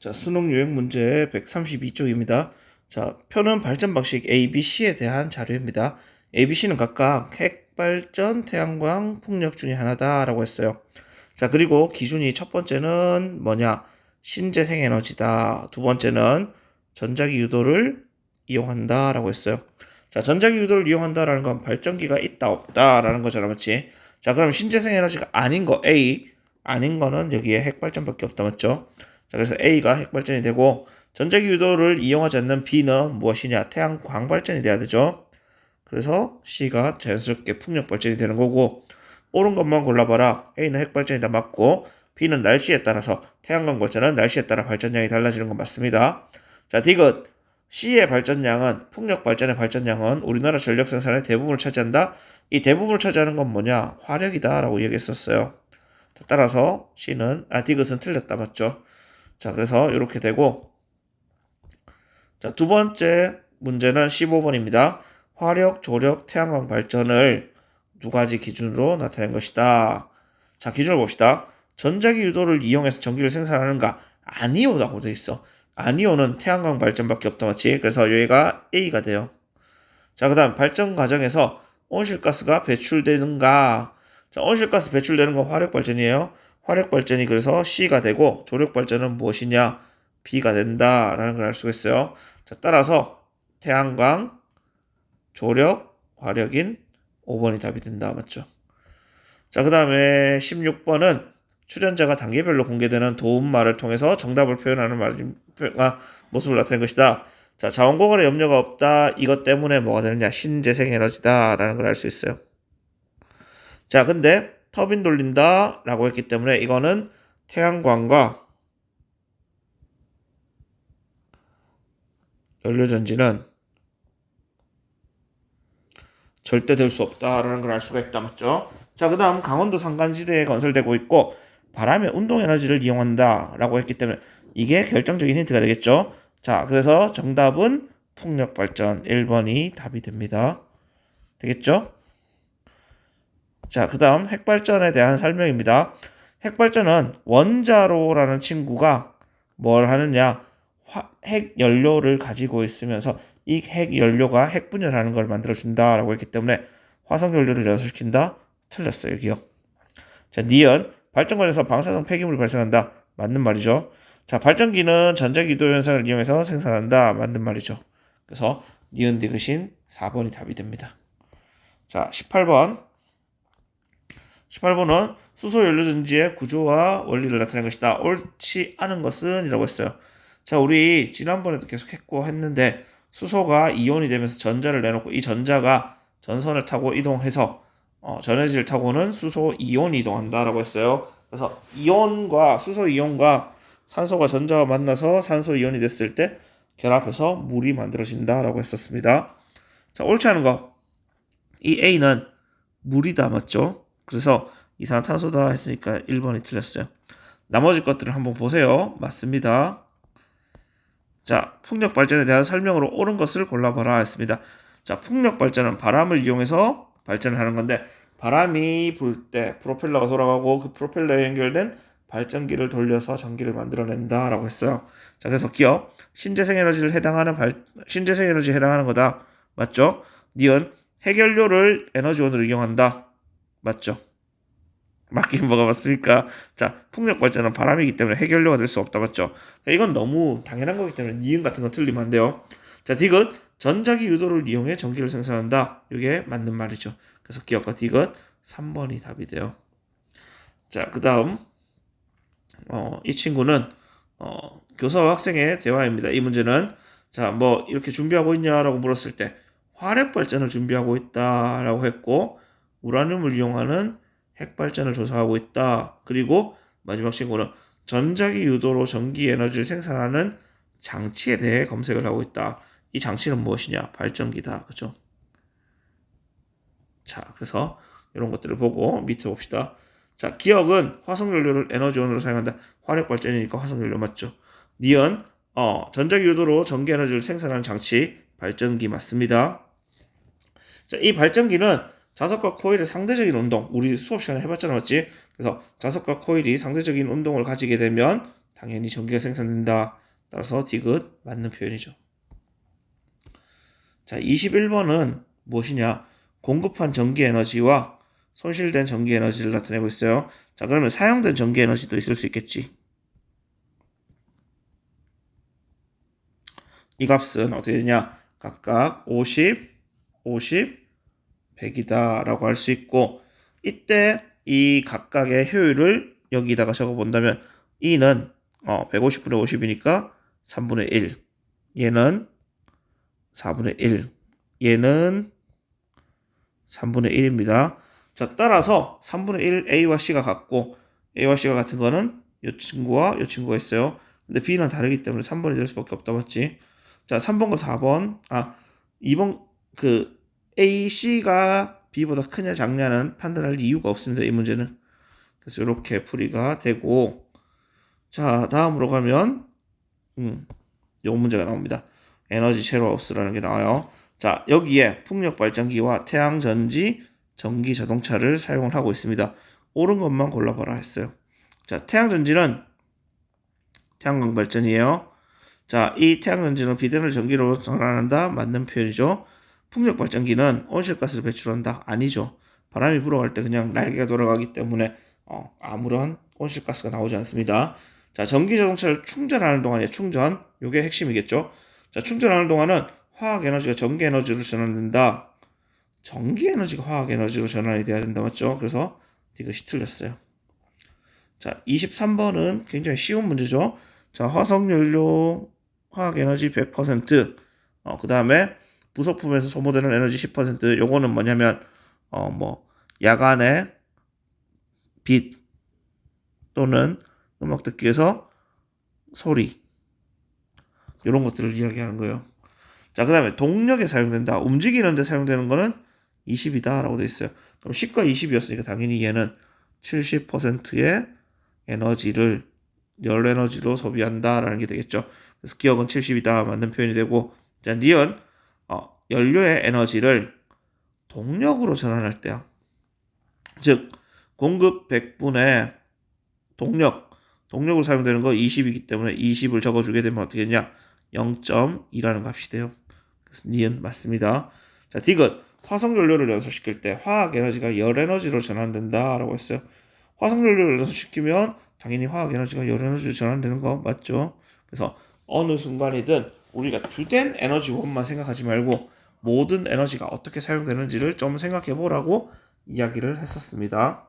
자, 수능 요행 문제 132쪽입니다. 자, 표는 발전 방식 A, B, C에 대한 자료입니다. A, B, C는 각각 핵발전, 태양광, 풍력 중에 하나다라고 했어요. 자, 그리고 기준이 첫 번째는 뭐냐? 신재생 에너지다. 두 번째는 전자기 유도를 이용한다라고 했어요. 자, 전자기 유도를 이용한다라는 건 발전기가 있다 없다라는 거잖아, 맞지? 자, 그럼 신재생 에너지가 아닌 거 A, 아닌 거는 여기에 핵발전밖에 없다, 맞죠? 자, 그래서 A가 핵발전이 되고 전자기 유도를 이용하지 않는 B는 무엇이냐? 태양광 발전이 돼야 되죠. 그래서 C가 자연스럽게 풍력 발전이 되는 거고, 옳은 것만 골라봐라. A는 핵발전이다 맞고, B는 날씨에 따라서 태양광 발전은 날씨에 따라 발전량이 달라지는 건 맞습니다. 자, 디귿 C의 발전량은 풍력 발전의 발전량은 우리나라 전력 생산의 대부분을 차지한다. 이 대부분을 차지하는 건 뭐냐? 화력이다라고 얘기했었어요. 자, 따라서 디귿은 틀렸다 맞죠? 자, 그래서 이렇게 되고, 자, 두 번째 문제는 15번입니다. 화력, 조력, 태양광 발전을 두 가지 기준으로 나타낸 것이다. 자, 기준을 봅시다. 전자기 유도를 이용해서 전기를 생산하는가? 아니오라고 되어 있어. 아니오는 태양광 발전밖에 없다 맞지? 그래서 여기가 A가 돼요. 자, 그 다음 발전 과정에서 온실가스가 배출되는가? 자, 온실가스 배출되는 건 화력 발전이에요. 화력 발전이 그래서 C가 되고 조력 발전은 무엇이냐? B가 된다라는 걸 알 수가 있어요. 자, 따라서 태양광, 조력, 화력인 5번이 답이 된다. 맞죠? 자, 그 다음에 16번은 출연자가 단계별로 공개되는 도움말을 통해서 정답을 표현하는 모습을 나타낸 것이다. 자, 자원고갈에 염려가 없다. 이것 때문에 뭐가 되느냐? 신재생 에너지다. 라는 걸 알 수 있어요. 자, 근데 터빈 돌린다. 라고 했기 때문에 이거는 태양광과 연료전지는 절대 될 수 없다라는 걸 알 수가 있다. 맞죠? 자, 그 다음 강원도 산간지대에 건설되고 있고 바람의 운동 에너지를 이용한다 라고 했기 때문에 이게 결정적인 힌트가 되겠죠. 자, 그래서 정답은 풍력 발전 1번이 답이 됩니다. 되겠죠? 자, 그 다음 핵발전에 대한 설명입니다. 핵발전은 원자로라는 친구가 뭘 하느냐? 핵연료를 가지고 있으면서 이 핵연료가 핵분열하는 걸 만들어준다라고 했기 때문에 화석연료를 연소시킨다? 틀렸어요, 여기요. 자, 니은 발전관에서 방사성 폐기물이 발생한다. 맞는 말이죠. 자, 발전기는 전자기도 현상을 이용해서 생산한다. 맞는 말이죠. 그래서 니은 디귿인 4번이 답이 됩니다. 자, 18번은 수소 연료전지의 구조와 원리를 나타낸 것이다. 옳지 않은 것은 이라고 했어요. 자, 우리 지난번에도 계속 했는데 수소가 이온이 되면서 전자를 내놓고 이 전자가 전선을 타고 이동해서 전해질 타고는 수소 이온이 이동한다라고 했어요. 그래서 수소 이온과 산소가 전자와 만나서 산소 이온이 됐을 때 결합해서 물이 만들어진다라고 했었습니다. 자, 옳지 않은 거. 이 A는 물이다 맞죠? 그래서 이산화탄소다 했으니까 1번이 틀렸어요. 나머지 것들을 한번 보세요. 맞습니다. 자, 풍력 발전에 대한 설명으로 옳은 것을 골라봐라 했습니다. 자, 풍력 발전은 바람을 이용해서 발전을 하는 건데 바람이 불 때 프로펠러가 돌아가고 그 프로펠러에 연결된 발전기를 돌려서 전기를 만들어낸다라고 했어요. 자, 그래서 기억 신재생 에너지에 해당하는 거다. 맞죠? 니은 핵연료를 에너지원으로 이용한다. 맞죠? 맞긴 뭐가 맞습니까? 자, 풍력 발전은 바람이기 때문에 핵연료가 될 수 없다. 맞죠? 자, 이건 너무 당연한 거기 때문에 니은 같은 거 틀리면 안 돼요. 자, 디귿 전자기 유도를 이용해 전기를 생산한다. 이게 맞는 말이죠. 그래서 기억과 디귿 3번이 답이 돼요. 자, 그 다음 이 친구는 교사와 학생의 대화입니다. 이 문제는 자, 뭐 이렇게 준비하고 있냐라고 물었을 때 화력 발전을 준비하고 있다라고 했고 우라늄을 이용하는 핵발전을 조사하고 있다. 그리고 마지막 친구는 전자기 유도로 전기 에너지를 생산하는 장치에 대해 검색을 하고 있다. 이 장치는 무엇이냐? 발전기다. 그렇죠? 자, 그래서 이런 것들을 보고 밑에 봅시다. 자, 기억은 화석연료를 에너지원으로 사용한다. 화력 발전이니까 화석연료 맞죠? 니은 전자기 유도로 전기 에너지를 생산하는 장치 발전기 맞습니다. 자, 이 발전기는 자석과 코일의 상대적인 운동, 우리 수업 시간에 해봤잖아, 맞지? 그래서 자석과 코일이 상대적인 운동을 가지게 되면 당연히 전기가 생산된다. 따라서 디귿 맞는 표현이죠. 자, 21번은 무엇이냐? 공급한 전기 에너지와 손실된 전기 에너지를 나타내고 있어요. 자, 그러면 사용된 전기 에너지도 있을 수 있겠지. 이 값은 어떻게 되냐? 각각 50, 50, 100이다 라고 할 수 있고, 이때 이 각각의 효율을 여기다가 적어본다면 E는 150분의 50이니까 3분의 1, 얘는 4분의 1, 얘는 3분의 1입니다. 자, 따라서 3분의 1 A와 C가 같고 A와 C가 같은 거는 이 친구와 이 친구가 있어요. 근데 B는 다르기 때문에 3번이 될 수밖에 없다, 맞지? 자, 3번과 4번, 2번 A, C가 B보다 크냐 작냐는 판단할 이유가 없습니다, 이 문제는. 그래서 이렇게 풀이가 되고, 자, 다음으로 가면 요 문제가 나옵니다. 에너지 쉐어하우스라는 게 나와요. 자, 여기에 풍력 발전기와 태양 전지, 전기 자동차를 사용을 하고 있습니다. 옳은 것만 골라봐라 했어요. 자, 태양 전지는 태양광 발전이에요. 자, 이 태양 전지는 비대를 전기로 전환한다. 맞는 표현이죠. 풍력 발전기는 온실가스를 배출한다. 아니죠. 바람이 불어갈 때 그냥 날개가 돌아가기 때문에 아무런 온실가스가 나오지 않습니다. 자, 전기 자동차를 충전하는 동안에 충전, 요게 핵심이겠죠. 자, 충전하는 동안은 화학 에너지가 전기 에너지로 전환된다. 전기 에너지가 화학 에너지로 전환이 돼야 된다, 맞죠? 그래서 이것이 틀렸어요. 자, 23번은 굉장히 쉬운 문제죠. 자, 화석연료 화학 에너지 100%, 그 다음에 부속품에서 소모되는 에너지 10%, 요거는 뭐냐면, 야간에 빛 또는 음악 듣기 위해서 소리, 이런 것들을 이야기하는 거예요. 자, 그 다음에 동력에 사용된다. 움직이는데 사용되는 거는 20이다 라고 되어 있어요. 그럼 10과 20이었으니까 당연히 얘는 70%의 에너지를 열 에너지로 소비한다 라는 게 되겠죠. 그래서 기억은 70이다 맞는 표현이 되고, 자, 니은 연료의 에너지를 동력으로 전환할 때야. 즉 공급 100분의 동력으로 사용되는 거 20이기 때문에 20을 적어주게 되면 어떻게 되냐? 0.2라는 값이 돼요. 그래서 니은 맞습니다. 자, 디귿 화석연료를 연소시킬 때 화학 에너지가 열 에너지로 전환된다 라고 했어요. 화석연료를 연소시키면 당연히 화학 에너지가 열 에너지로 전환되는 거 맞죠? 그래서 어느 순간이든 우리가 주된 에너지원만 생각하지 말고 모든 에너지가 어떻게 사용되는지를 좀 생각해 보라고 이야기를 했었습니다.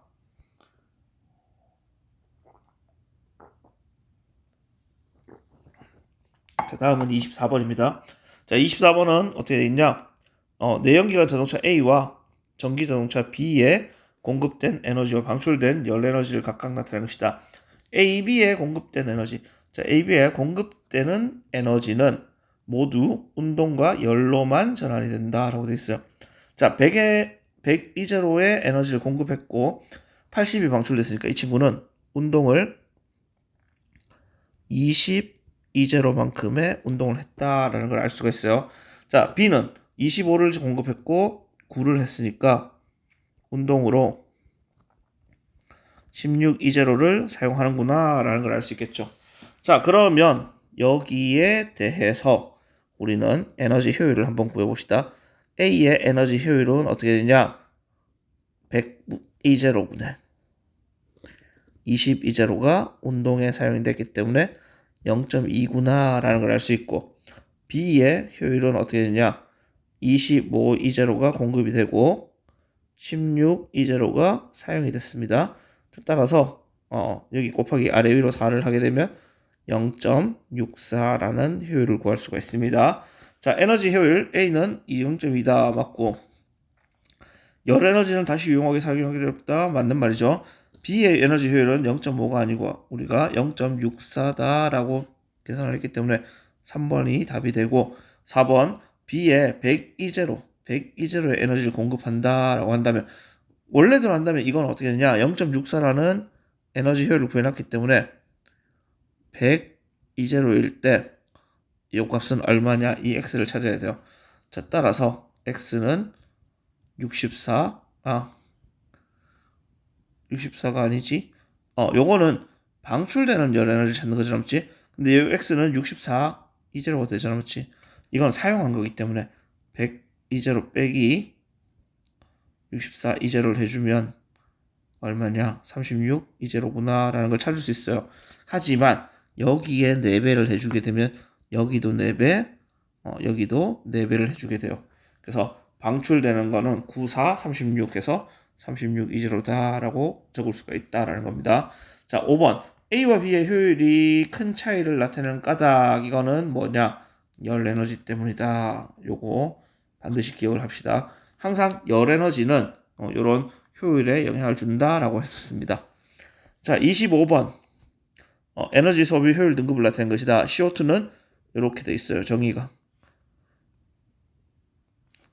자, 다음은 24번입니다. 자, 24번은 어떻게 되어 있냐? 내연기관 자동차 A와 전기 자동차 B에 공급된 에너지와 방출된 열 에너지를 각각 나타내는 것이다. A, B에 공급된 에너지. 자, A, B에 공급되는 에너지는 모두 운동과 열로만 전환이 된다라고 되어 있어요. 자, 100 이제로의 에너지를 공급했고 80이 방출됐으니까 이 친구는 운동을 20 이제로만큼의 운동을 했다라는 걸 알 수가 있어요. 자, B는 25를 공급했고 9를 했으니까 운동으로 16 이제로를 사용하는구나 라는 걸 알 수 있겠죠. 자, 그러면 여기에 대해서 우리는 에너지 효율을 한번 구해봅시다. A의 에너지 효율은 어떻게 되냐? 100 이제로분의 20 이제로가 운동에 사용이 됐기 때문에 0.2구나 라는 걸 알 수 있고, B의 효율은 어떻게 되냐? 25 이제로가 공급이 되고 16 이제로가 사용이 됐습니다. 따라서 여기 곱하기 아래 위로 4를 하게 되면 0.64라는 효율을 구할 수가 있습니다. 자, 에너지 효율 A는 0.2다 맞고, 열 에너지는 다시 유용하게 사용하기 어렵다 맞는 말이죠. B의 에너지 효율은 0.5가 아니고 우리가 0.64다라고 계산을 했기 때문에 3번이 답이 되고, 4번 B의 100 이제로의 에너지를 공급한다라고 한다면, 원래대로 한다면 이건 어떻게 되냐? 0.64라는 에너지 효율을 구해놨기 때문에 100 이제로일 때 이 값은 얼마냐? 이 x를 찾아야 돼요. 자, 따라서 x는 64가 아니지. 요거는 방출되는 열 에너지 찾는 거잖아, 맞지? 근데 이 x는 64 이제로가 되잖아, 맞지? 이건 사용한 거기 때문에 100 이제로 빼기 64 이제로를 해주면 얼마냐? 36 이제로구나 라는 걸 찾을 수 있어요. 하지만 여기에 4배를 해주게 되면 여기도 4배, 여기도 4배를 해주게 돼요. 그래서 방출되는 거는 94, 36 해서 36 이제로다 라고 적을 수가 있다라는 겁니다. 자, 5번. A와 B의 효율이 큰 차이를 나타내는 까닭. 이거는 뭐냐? 열 에너지 때문이다. 요거 반드시 기억을 합시다. 항상 열 에너지는 요런 효율에 영향을 준다라고 했었습니다. 자, 25번. 에너지 소비 효율 등급을 나타낸 것이다. CO2는 이렇게 돼 있어요. 정의가.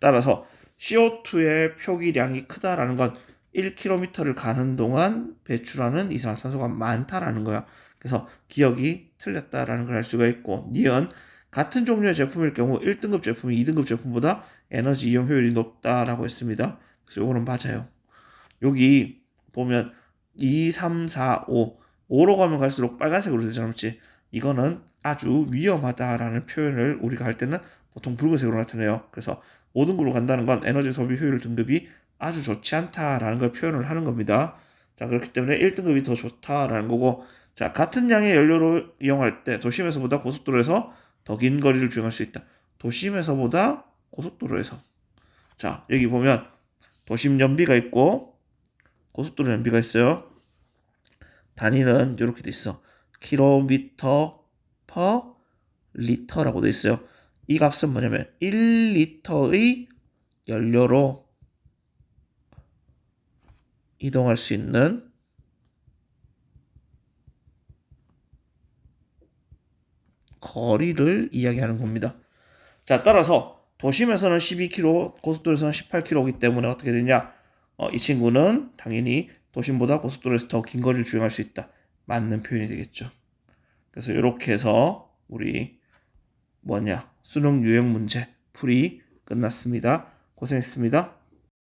따라서 CO2의 표기량이 크다라는 건 1km를 가는 동안 배출하는 이산화탄소가 많다라는 거야. 그래서 기억이 틀렸다라는 걸 알 수가 있고, 니은 같은 종류의 제품일 경우 1등급 제품이 2등급 제품보다 에너지 이용 효율이 높다라고 했습니다. 그래서 이거는 맞아요. 여기 보면 2, 3, 4, 5 5로 가면 갈수록 빨간색으로 되잖아, 맞지? 이거는 아주 위험하다라는 표현을 우리가 할 때는 보통 붉은색으로 나타내요. 그래서 5등급으로 간다는 건 에너지 소비 효율 등급이 아주 좋지 않다라는 걸 표현을 하는 겁니다. 자, 그렇기 때문에 1등급이 더 좋다라는 거고, 자, 같은 양의 연료를 이용할 때 도심에서보다 고속도로에서 더 긴 거리를 주행할 수 있다. 도심에서보다 고속도로에서. 자, 여기 보면 도심 연비가 있고 고속도로 연비가 있어요. 단위는 이렇게 돼 있어. 킬로미터 퍼 리터라고 돼 있어요. 이 값은 뭐냐면 1리터의 연료로 이동할 수 있는 거리를 이야기하는 겁니다. 자, 따라서 도심에서는 12km, 고속도로에서는 18km이기 때문에 어떻게 되냐? 이 친구는 당연히 도심보다 고속도로에서 더 긴 거리를 주행할 수 있다. 맞는 표현이 되겠죠. 그래서 이렇게 해서 우리 수능 유형 문제 풀이 끝났습니다. 고생했습니다.